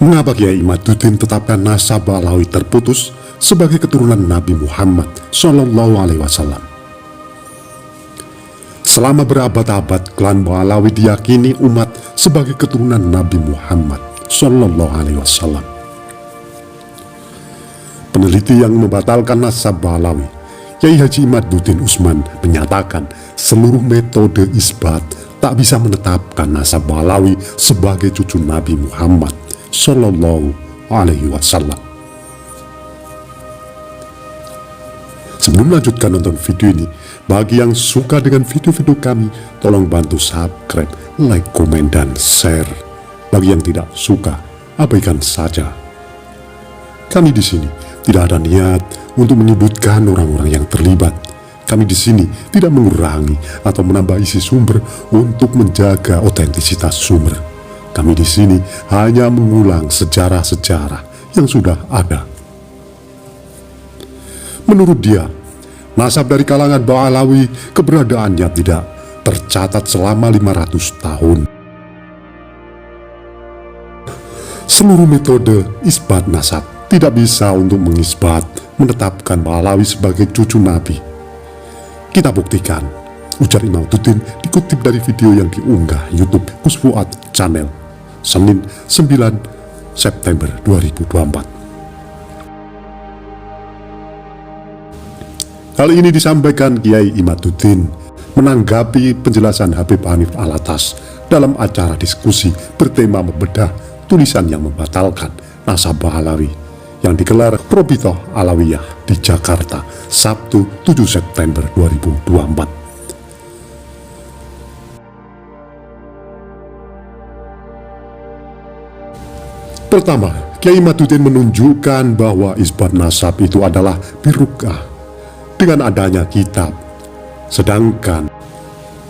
Mengapa Kiai Imaduddin tetapkan nasab Ba'alawi terputus sebagai keturunan Nabi Muhammad Shallallahu Alaihi Wasallam? Selama berabad-abad, klan Ba'alawi diyakini umat sebagai keturunan Nabi Muhammad Shallallahu Alaihi Wasallam. Peneliti yang membatalkan nasab Ba'alawi, Kiai Haji Imaduddin Utsman, menyatakan seluruh metode isbat tak bisa menetapkan nasab Ba'alawi sebagai cucu Nabi Muhammad Shallallahu Alaihi Wasallam. Sebelum melanjutkan nonton video ini, bagi yang suka dengan video-video kami, tolong bantu subscribe, like, komen, dan share. Bagi yang tidak suka, abaikan saja. Kami di sini tidak ada niat untuk menyebutkan orang-orang yang terlibat. Kami di sini tidak mengurangi atau menambah isi sumber untuk menjaga otentisitas sumber. Kami di sini hanya mengulang sejarah-sejarah yang sudah ada. Menurut dia, nasab dari kalangan Ba'alawi keberadaannya tidak tercatat selama 500 tahun. Seluruh metode isbat nasab tidak bisa untuk mengisbat menetapkan Ba'alawi sebagai cucu Nabi. Kita buktikan, ujar Imaduddin dikutip dari video yang diunggah YouTube Gus Fuad Channel Senin 9 September 2024. Hal ini disampaikan Kiai Imaduddin menanggapi penjelasan Habib Hanif Alatas dalam acara diskusi bertema membedah tulisan yang membatalkan nasab Ba'alawi yang digelar Probitoh Alawiyah di Jakarta Sabtu 7 September 2024. Pertama, Kiai Imaduddin menunjukkan bahwa isbat nasab itu adalah birukah dengan adanya kitab. Sedangkan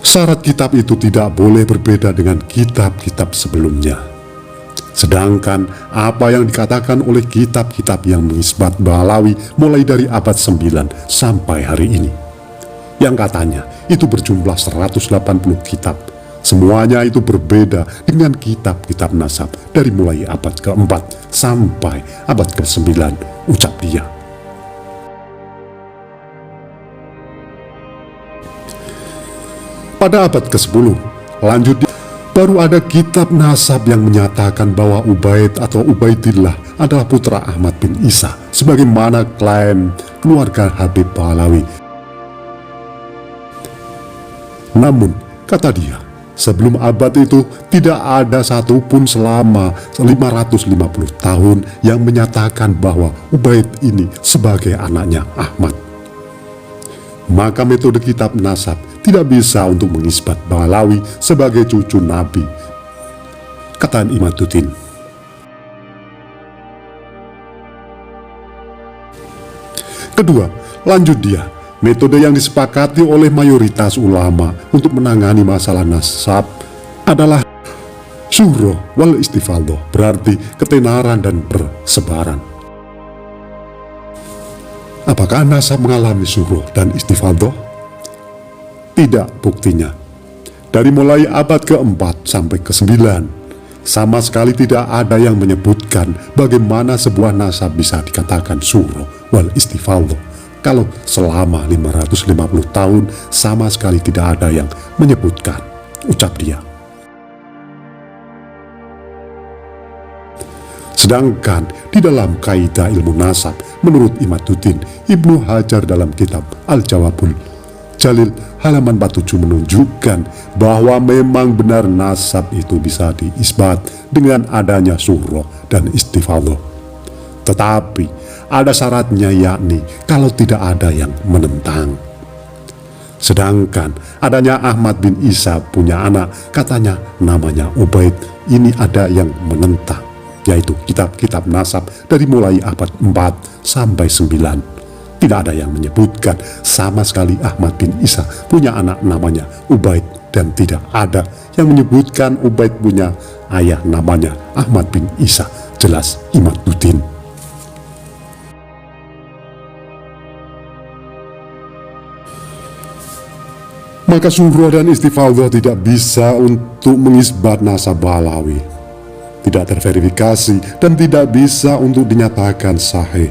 syarat kitab itu tidak boleh berbeda dengan kitab-kitab sebelumnya. Sedangkan apa yang dikatakan oleh kitab-kitab yang mengisbat Ba'alawi mulai dari abad 9 sampai hari ini, yang katanya itu berjumlah 180 kitab, semuanya itu berbeda dengan kitab-kitab nasab dari mulai abad ke-4 sampai abad ke-9, ucap dia. Pada abad ke-10, lanjut dia, baru ada kitab nasab yang menyatakan bahwa Ubaid atau Ubaidillah adalah putra Ahmad bin Isa, sebagaimana klaim keluarga Habib Ba'alawi. Namun, kata dia, sebelum abad itu tidak ada satupun selama 550 tahun yang menyatakan bahwa Ubaid ini sebagai anaknya Ahmad. Maka metode kitab nasab tidak bisa untuk mengisbat Ba'alawi sebagai cucu Nabi, kata Imaduddin. Kedua, lanjut dia, metode yang disepakati oleh mayoritas ulama untuk menangani masalah nasab adalah syuhroh wal istifaldoh, berarti ketenaran dan persebaran. Apakah nasab mengalami syuhroh dan istifaldoh? Tidak buktinya. Dari mulai abad ke-4 sampai ke-9, sama sekali tidak ada yang menyebutkan bagaimana sebuah nasab bisa dikatakan syuhroh wal istifaldoh, kalau selama 550 tahun sama sekali tidak ada yang menyebutkan, ucap dia. Sedangkan di dalam kaidah ilmu nasab, menurut Imaduddin, Ibnu Hajar dalam kitab Al-Jawabul Jalil halaman 47 menunjukkan bahwa memang benar nasab itu bisa diisbat dengan adanya syuhroh dan istifaldoh. Tetapi ada syaratnya, yakni kalau tidak ada yang menentang. Sedangkan adanya Ahmad bin Isa punya anak, katanya namanya Ubaid, ini ada yang menentang, yaitu kitab-kitab nasab dari mulai abad 4 sampai 9. Tidak ada yang menyebutkan sama sekali Ahmad bin Isa punya anak namanya Ubaid, dan tidak ada yang menyebutkan Ubaid punya ayah namanya Ahmad bin Isa, jelas Imaduddin. Maka syuhroh dan istifaldoh tidak bisa untuk mengisbat nasab Ba'alawi. tidak terverifikasi, dan tidak bisa untuk dinyatakan sahih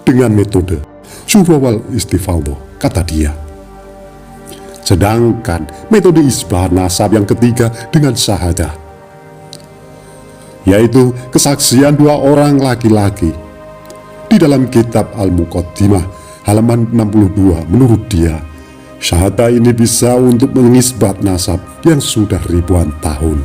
dengan metode syuhra wal istifadhah, kata dia. Sedangkan metode isbat nasab yang ketiga dengan syahadah, yaitu kesaksian dua orang laki-laki. Di dalam kitab Al-Muqaddimah halaman 62, menurut dia, syahadah ini bisa untuk mengisbat nasab yang sudah ribuan tahun.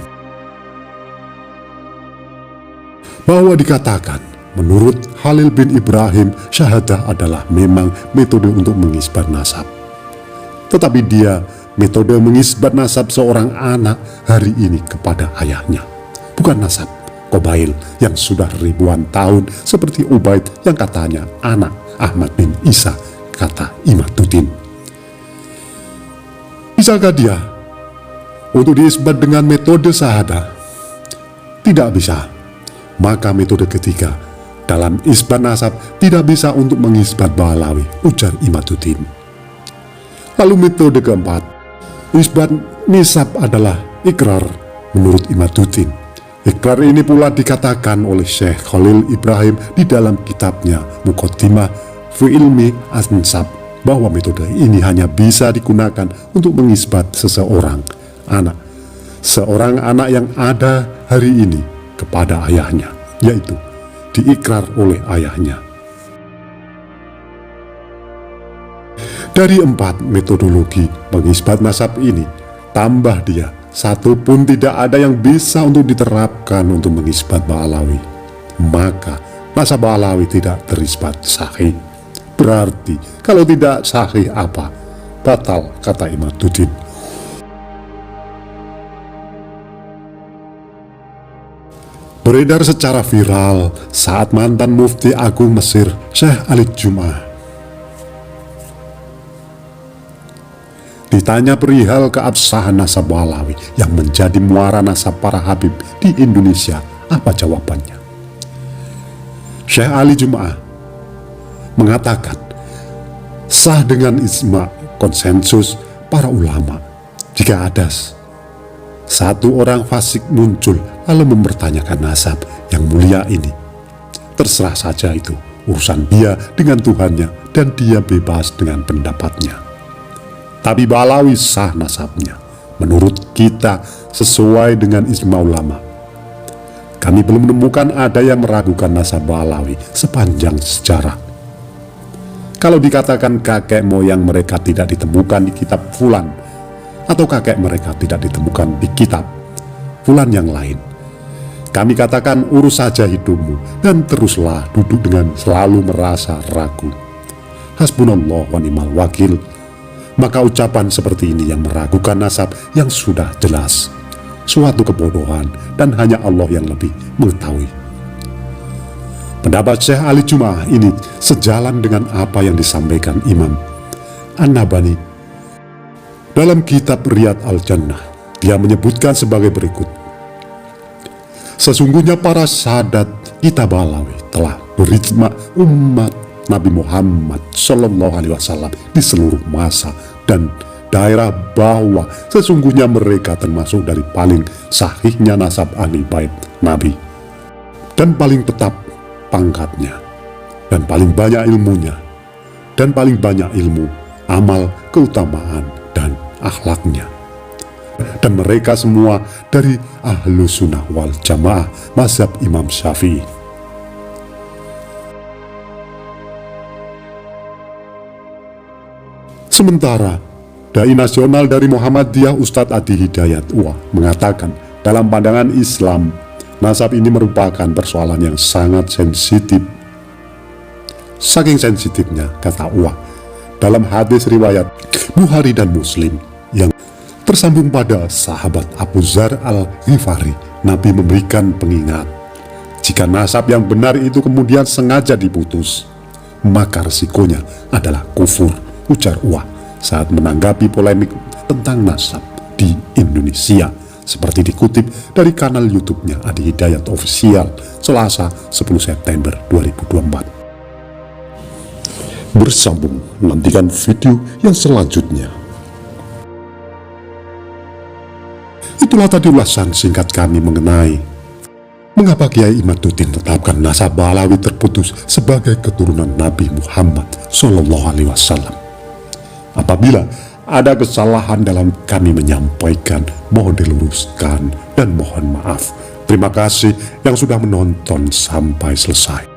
Bahwa dikatakan, menurut Khalil bin Ibrahim, syahadah adalah memang metode untuk mengisbat nasab. Tetapi dia metode mengisbat nasab seorang anak hari ini kepada ayahnya, bukan nasab Qabail yang sudah ribuan tahun seperti Ubaid yang katanya anak Ahmad bin Isa, kata Imaduddin. Bisakah dia untuk diisbat dengan metode syahadah? Tidak bisa. Maka metode ketiga dalam isbat nasab tidak bisa untuk mengisbat Ba'alawi, ujar Imaduddin. Lalu metode keempat, isbat nisab adalah ikrar menurut Imaduddin. Ikrar ini pula dikatakan oleh Syekh Khalil Ibrahim di dalam kitabnya Muqaddimah fi ilmi an-nasab, bahwa metode ini hanya bisa digunakan untuk mengisbat seorang anak yang ada hari ini kepada ayahnya, yaitu diikrar oleh ayahnya. Dari 4 metodologi mengisbat nasab ini, tambah dia, satu pun tidak ada yang bisa untuk diterapkan untuk mengisbat Ba'alawi. Maka nasab Ba'alawi tidak terisbat sahih. Berarti kalau tidak sahih apa? Batal, kata Imaduddin. Beredar secara viral saat mantan Mufti Agung Mesir, Syekh Ali Jum'ah, ditanya perihal keabsahan nasab Ba'alawi yang menjadi muara nasab para habib di Indonesia, apa jawabannya? Syekh Ali Jum'ah mengatakan, sah dengan ijma' konsensus para ulama. Jika ada satu orang fasik muncul lalu mempertanyakan nasab yang mulia ini, terserah saja, itu urusan dia dengan Tuhannya dan dia bebas dengan pendapatnya. Tapi Ba'alawi sah nasabnya menurut kita sesuai dengan ijma' ulama. Kami belum menemukan ada yang meragukan nasab Ba'alawi sepanjang sejarah. Kalau dikatakan kakek moyang mereka tidak ditemukan di kitab fulan, atau kakek mereka tidak ditemukan di kitab fulan yang lain, kami katakan urus saja hidupmu dan teruslah duduk dengan selalu merasa ragu. Hasbunallah wa ni'mal wakil. Maka ucapan seperti ini yang meragukan nasab yang sudah jelas suatu kebodohan dan hanya Allah yang lebih mengetahui. Pendapat Syekh Ali Jum'ah ini sejalan dengan apa yang disampaikan Imam An-Nabhani dalam kitab Riyad Al-Jannah. Dia menyebutkan sebagai berikut: sesungguhnya para sahadat kita Ba'alawi telah berijma umat Nabi Muhammad SAW di seluruh masa dan daerah bahwa sesungguhnya mereka termasuk dari paling sahihnya nasab ahli bait Nabi, dan paling tetap pangkatnya, dan paling banyak ilmunya, dan paling banyak ilmu, amal, keutamaan, dan akhlaknya. Dan mereka semua dari ahlu sunnah wal jamaah mazhab Imam Syafi'i. Sementara dai nasional dari Muhammadiyah Ustadz Adi Hidayat Uwah mengatakan dalam pandangan Islam, nasab ini merupakan persoalan yang sangat sensitif. Saking sensitifnya, kata Uwah, dalam hadis riwayat Bukhari dan Muslim yang tersambung pada sahabat Abu Dzar Al-Ghifari, Nabi memberikan pengingat, jika nasab yang benar itu kemudian sengaja diputus, maka resikonya adalah kufur, ujar Uwah saat menanggapi polemik tentang nasab di Indonesia, seperti dikutip dari kanal YouTube-nya Adi Hidayat Official Selasa 10 September 2024. Bersambung, nantikan video yang selanjutnya. Itulah tadi ulasan singkat kami mengenai Mengapa Kiai Imaduddin tetapkan nasab Balawi terputus sebagai keturunan Nabi Muhammad SAW? Apabila ada kesalahan dalam kami menyampaikan, mohon diluruskan dan mohon maaf. Terima kasih yang sudah menonton sampai selesai.